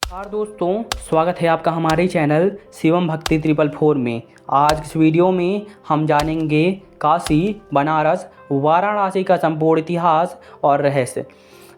नमस्कार दोस्तों, स्वागत है आपका हमारे चैनल शिवम भक्ति 444 में। आज इस वीडियो में हम जानेंगे काशी, बनारस, वाराणसी का संपूर्ण इतिहास और रहस्य।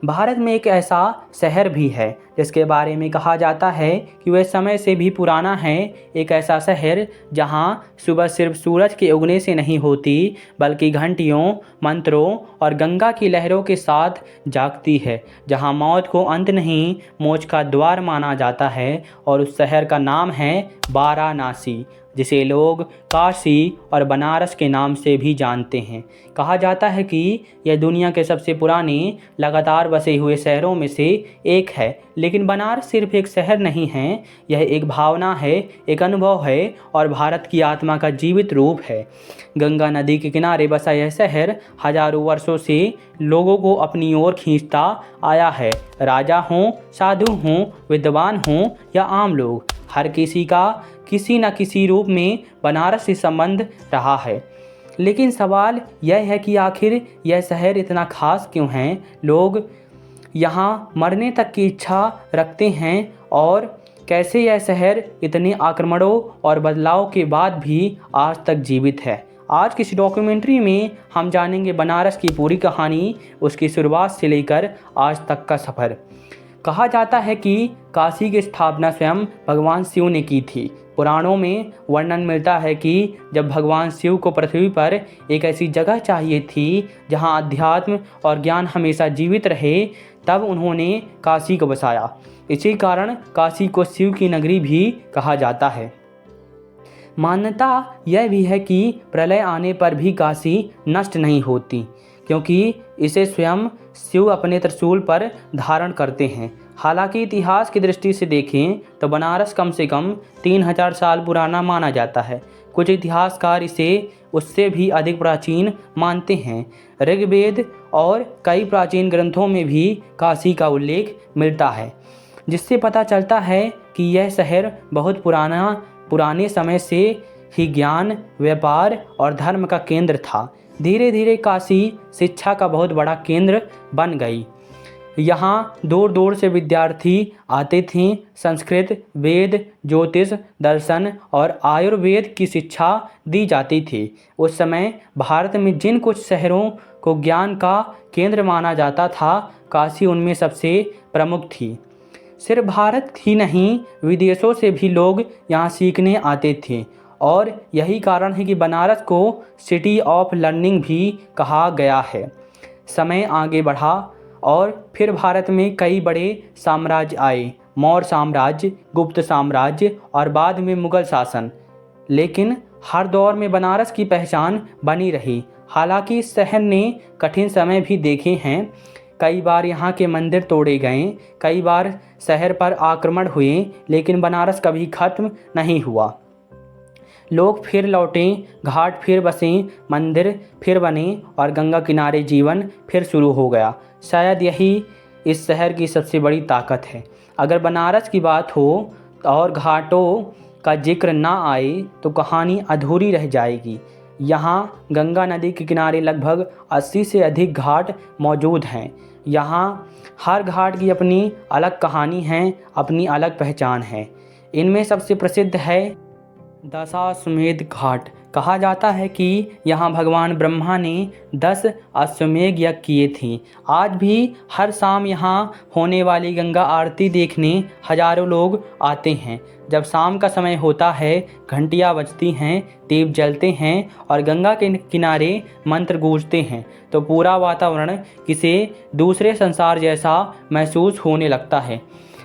भारत में एक ऐसा शहर भी है जिसके बारे में कहा जाता है कि वह समय से भी पुराना है। एक ऐसा शहर जहां सुबह सिर्फ सूरज के उगने से नहीं होती, बल्कि घंटियों, मंत्रों और गंगा की लहरों के साथ जागती है। जहां मौत को अंत नहीं, मोक्ष का द्वार माना जाता है। और उस शहर का नाम है वाराणसी, जिसे लोग काशी और बनारस के नाम से भी जानते हैं। कहा जाता है कि यह दुनिया के सबसे पुराने लगातार बसे हुए शहरों में से एक है। लेकिन बनारस सिर्फ एक शहर नहीं है, यह एक भावना है, एक अनुभव है और भारत की आत्मा का जीवित रूप है। गंगा नदी के किनारे बसा यह शहर हजारों वर्षों से लोगों को अपनी ओर खींचता आया है। राजा हों, साधु हों, विद्वान हों या आम लोग, हर किसी का किसी न किसी रूप में बनारस से संबंध रहा है। लेकिन सवाल यह है कि आखिर यह शहर इतना खास क्यों है? लोग यहाँ मरने तक की इच्छा रखते हैं और कैसे यह शहर इतने आक्रमणों और बदलाव के बाद भी आज तक जीवित है। आज की इस डॉक्यूमेंट्री में हम जानेंगे बनारस की पूरी कहानी, उसकी शुरुआत से लेकर आज तक का सफ़र। कहा जाता है कि काशी की स्थापना स्वयं भगवान शिव ने की थी। पुराणों में वर्णन मिलता है कि जब भगवान शिव को पृथ्वी पर एक ऐसी जगह चाहिए थी जहां अध्यात्म और ज्ञान हमेशा जीवित रहे, तब उन्होंने काशी को बसाया। इसी कारण काशी को शिव की नगरी भी कहा जाता है। मान्यता यह भी है कि प्रलय आने पर भी काशी नष्ट नहीं होती, क्योंकि इसे स्वयं शिव अपने त्रिशूल पर धारण करते हैं। हालांकि इतिहास की दृष्टि से देखें तो बनारस कम से कम 3000 साल पुराना माना जाता है। कुछ इतिहासकार इसे उससे भी अधिक प्राचीन मानते हैं। ऋग्वेद और कई प्राचीन ग्रंथों में भी काशी का उल्लेख मिलता है, जिससे पता चलता है कि यह शहर बहुत पुराने समय से ही ज्ञान, व्यापार और धर्म का केंद्र था। धीरे धीरे काशी शिक्षा का बहुत बड़ा केंद्र बन गई। यहाँ दूर दूर से विद्यार्थी आते थे। संस्कृत, वेद, ज्योतिष, दर्शन और आयुर्वेद की शिक्षा दी जाती थी। उस समय भारत में जिन कुछ शहरों को ज्ञान का केंद्र माना जाता था, काशी उनमें सबसे प्रमुख थी। सिर्फ भारत ही नहीं, विदेशों से भी लोग यहाँ सीखने आते थे और यही कारण है कि बनारस को सिटी ऑफ लर्निंग भी कहा गया है। समय आगे बढ़ा और फिर भारत में कई बड़े साम्राज्य आए, मौर्य साम्राज्य, गुप्त साम्राज्य और बाद में मुगल शासन। लेकिन हर दौर में बनारस की पहचान बनी रही। हालांकि इस शहर ने कठिन समय भी देखे हैं। कई बार यहाँ के मंदिर तोड़े गए, कई बार शहर पर आक्रमण हुए, लेकिन बनारस कभी खत्म नहीं हुआ। लोग फिर लौटे, घाट फिर बसे, मंदिर फिर बने और गंगा किनारे जीवन फिर शुरू हो गया। शायद यही इस शहर की सबसे बड़ी ताकत है। अगर बनारस की बात हो और घाटों का जिक्र ना आए तो कहानी अधूरी रह जाएगी। यहाँ गंगा नदी के किनारे लगभग 80 से अधिक घाट मौजूद हैं। यहाँ हर घाट की अपनी अलग कहानी है, अपनी अलग पहचान है। इनमें सबसे प्रसिद्ध है दशाश्वमेध घाट। कहा जाता है कि यहाँ भगवान ब्रह्मा ने 10 अश्वमेध यज्ञ किए थे। आज भी हर शाम यहाँ होने वाली गंगा आरती देखने हजारों लोग आते हैं। जब शाम का समय होता है, घंटियाँ बजती हैं, दीप जलते हैं और गंगा के किनारे मंत्र गूंजते हैं, तो पूरा वातावरण किसी दूसरे संसार जैसा महसूस होने लगता है।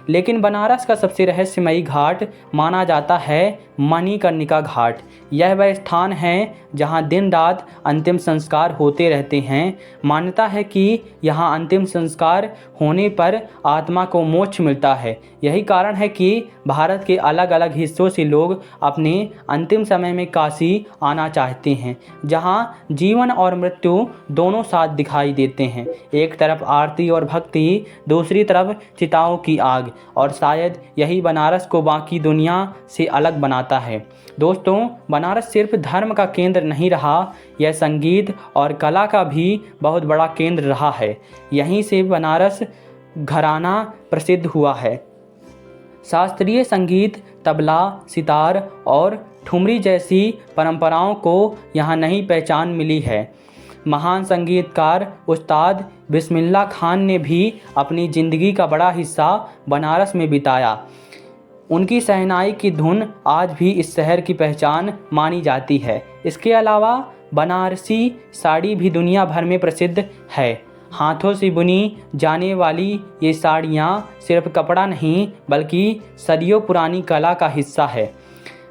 लेकिन बनारस का सबसे रहस्यमयी घाट माना जाता है मणिकर्णिका घाट। यह वह स्थान है जहां दिन रात अंतिम संस्कार होते रहते हैं। मान्यता है कि यहां अंतिम संस्कार होने पर आत्मा को मोक्ष मिलता है। यही कारण है कि भारत के अलग अलग हिस्सों से लोग अपने अंतिम समय में काशी आना चाहते हैं, जहां जीवन और मृत्यु दोनों साथ दिखाई देते हैं। एक तरफ आरती और भक्ति, दूसरी तरफ चिताओं की आग, और शायद यही बनारस को बाकी दुनिया से अलग बनाता है। दोस्तों, बनारस सिर्फ धर्म का केंद्र नहीं रहा, यह संगीत और कला का भी बहुत बड़ा केंद्र रहा है। यहीं से बनारस घराना प्रसिद्ध हुआ है। शास्त्रीय संगीत, तबला, सितार और ठुमरी जैसी परंपराओं को यहाँ नई पहचान मिली है। महान संगीतकार उस्ताद बिस्मिल्लाह खान ने भी अपनी ज़िंदगी का बड़ा हिस्सा बनारस में बिताया। उनकी शहनाई की धुन आज भी इस शहर की पहचान मानी जाती है। इसके अलावा बनारसी साड़ी भी दुनिया भर में प्रसिद्ध है। हाथों से बुनी जाने वाली ये साड़ियाँ सिर्फ कपड़ा नहीं बल्कि सदियों पुरानी कला का हिस्सा है।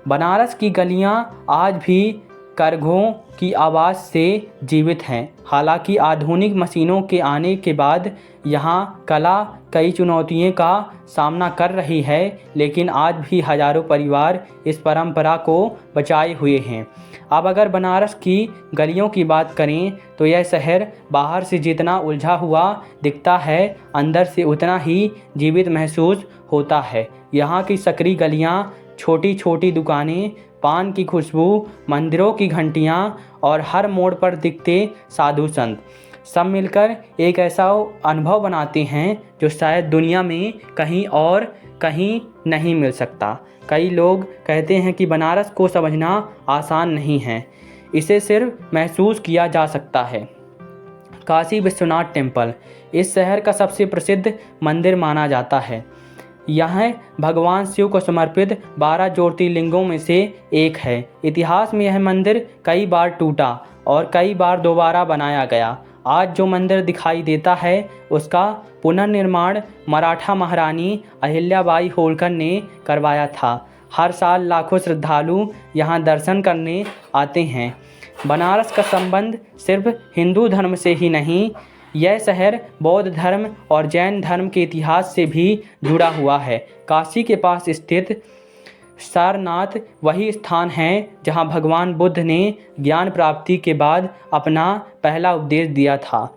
बनारस की गलियाँ आज भी करघों की आवाज़ से जीवित हैं। हालांकि आधुनिक मशीनों के आने के बाद यहाँ कला कई चुनौतियों का सामना कर रही है, लेकिन आज भी हज़ारों परिवार इस परंपरा को बचाए हुए हैं। अब अगर बनारस की गलियों की बात करें तो यह शहर बाहर से जितना उलझा हुआ दिखता है, अंदर से उतना ही जीवित महसूस होता है। यहाँ की सकरी गलियाँ, छोटी छोटी दुकानें, पान की खुशबू, मंदिरों की घंटियाँ और हर मोड़ पर दिखते साधु संत सब मिलकर एक ऐसा अनुभव बनाते हैं जो शायद दुनिया में कहीं नहीं मिल सकता। कई लोग कहते हैं कि बनारस को समझना आसान नहीं है, इसे सिर्फ महसूस किया जा सकता है। काशी विश्वनाथ टेम्पल इस शहर का सबसे प्रसिद्ध मंदिर माना जाता है। यह भगवान शिव को समर्पित 12 ज्योतिर्लिंगों में से एक है। इतिहास में यह मंदिर कई बार टूटा और कई बार दोबारा बनाया गया। आज जो मंदिर दिखाई देता है उसका पुनर्निर्माण मराठा महारानी अहिल्याबाई होलकर ने करवाया था। हर साल लाखों श्रद्धालु यहाँ दर्शन करने आते हैं। बनारस का संबंध सिर्फ हिंदू धर्म से ही नहीं, यह शहर बौद्ध धर्म और जैन धर्म के इतिहास से भी जुड़ा हुआ है। काशी के पास स्थित सारनाथ वही स्थान है जहां भगवान बुद्ध ने ज्ञान प्राप्ति के बाद अपना पहला उपदेश दिया था।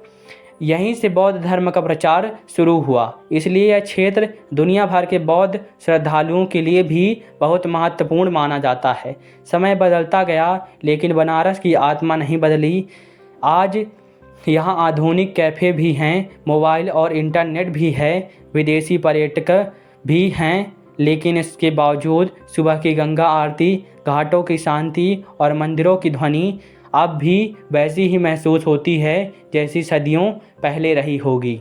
यहीं से बौद्ध धर्म का प्रचार शुरू हुआ, इसलिए यह क्षेत्र दुनिया भर के बौद्ध श्रद्धालुओं के लिए भी बहुत महत्वपूर्ण माना जाता है। समय बदलता गया लेकिन बनारस की आत्मा नहीं बदली। आज यहाँ आधुनिक कैफ़े भी हैं, मोबाइल और इंटरनेट भी है, विदेशी पर्यटक भी हैं, लेकिन इसके बावजूद सुबह की गंगा आरती, घाटों की शांति और मंदिरों की ध्वनि अब भी वैसी ही महसूस होती है जैसी सदियों पहले रही होगी।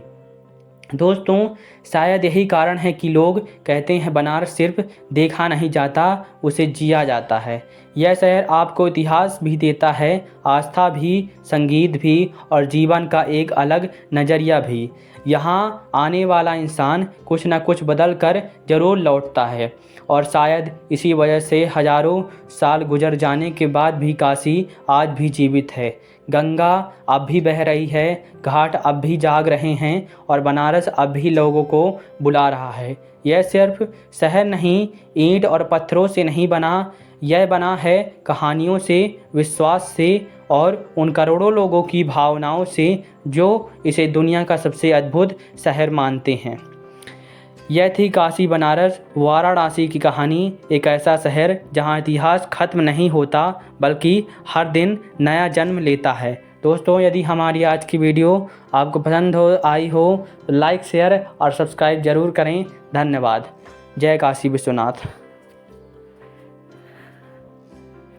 दोस्तों, शायद यही कारण है कि लोग कहते हैं बनारस सिर्फ देखा नहीं जाता, उसे जिया जाता है। यह शहर आपको इतिहास भी देता है, आस्था भी, संगीत भी और जीवन का एक अलग नज़रिया भी। यहाँ आने वाला इंसान कुछ न कुछ बदल कर ज़रूर लौटता है और शायद इसी वजह से हज़ारों साल गुजर जाने के बाद भी काशी आज भी जीवित है। गंगा अब भी बह रही है, घाट अब भी जाग रहे हैं और बनारस अब भी लोगों को बुला रहा है। यह सिर्फ शहर नहीं, ईंट और पत्थरों से नहीं बना, यह बना है कहानियों से, विश्वास से और उन करोड़ों लोगों की भावनाओं से जो इसे दुनिया का सबसे अद्भुत शहर मानते हैं। यह थी काशी बनारस वाराणसी की कहानी, एक ऐसा शहर जहां इतिहास खत्म नहीं होता बल्कि हर दिन नया जन्म लेता है। दोस्तों, यदि हमारी आज की वीडियो आपको पसंद आई हो तो लाइक, शेयर और सब्सक्राइब ज़रूर करें। धन्यवाद। जय काशी विश्वनाथ।